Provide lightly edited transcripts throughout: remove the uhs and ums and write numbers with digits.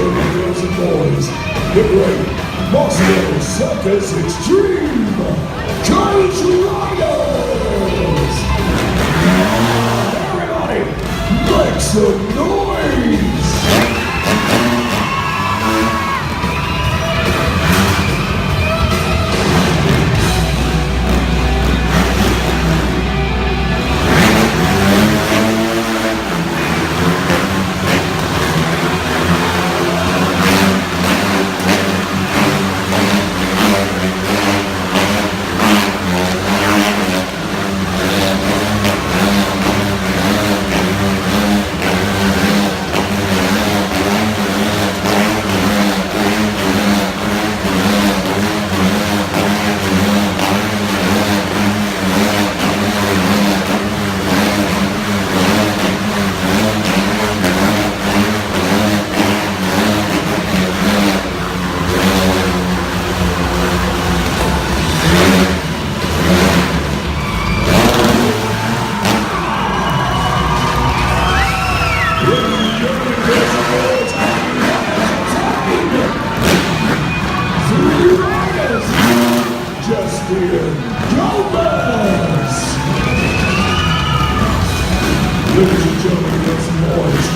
gentlemen, girls and boys, the great Moscow Circus Extreme Cage Riders! Everybody, make some noise! Ladies and gentlemen, girls and boys,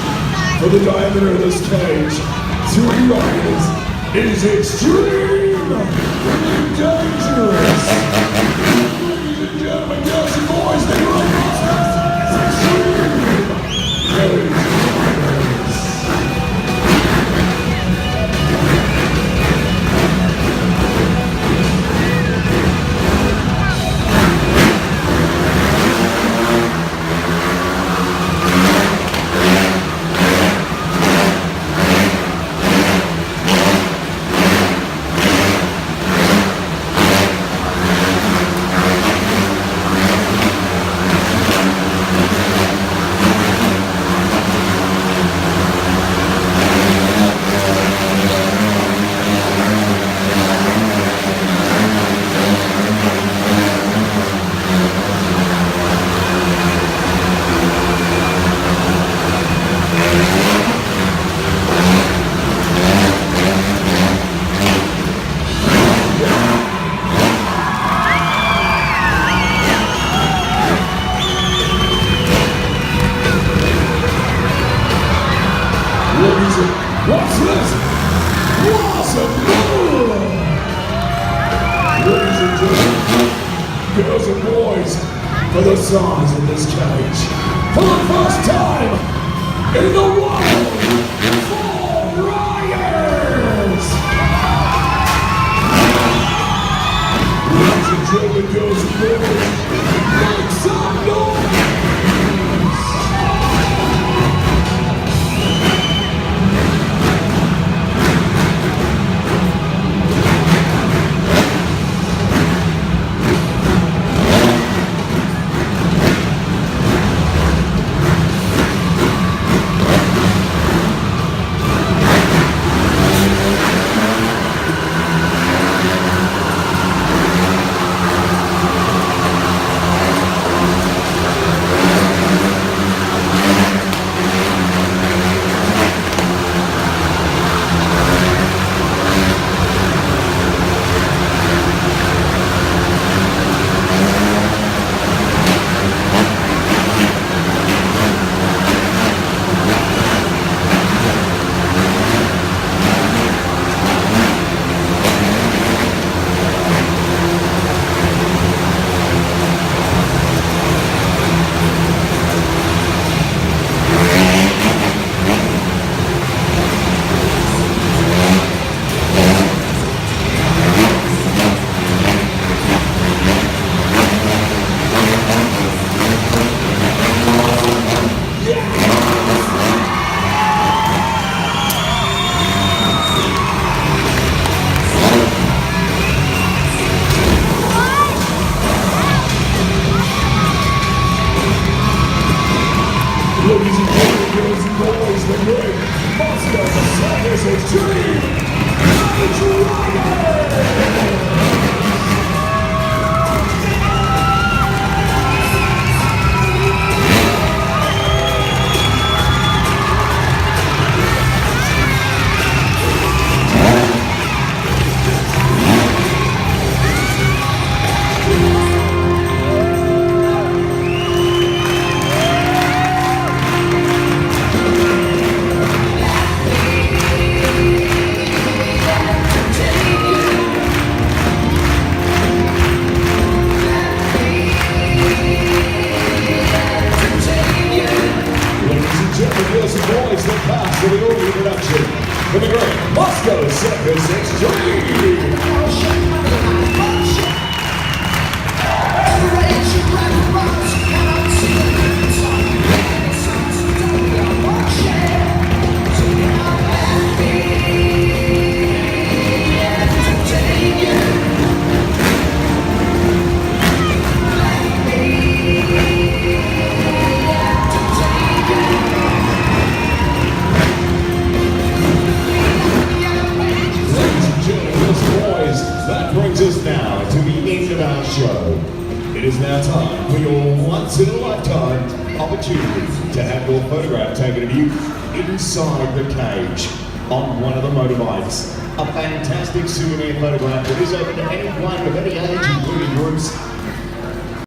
for the diameter of this cage, 3 riders is extreme and dangerous. Ladies and gentlemen, girls and boys, the great Moscow Circus Extreme Cage Riders. What's this? Wasamoon! Ladies and gentlemen, girls and boys, for the size of this cage, for the first time in the world, 4 riders! Ladies and gentlemen, girls and boys, make some noise! Ladies and gentlemen, girls and boys, the great Moscow Circus Extreme Cage Riders! Let's go, Circus Extreme! That brings us now to the end of our show. It is now time for your once-in-a-lifetime opportunity to have your photograph taken of you inside the cage on one of the motorbikes. A fantastic souvenir photograph that is open to anyone of any age, including groups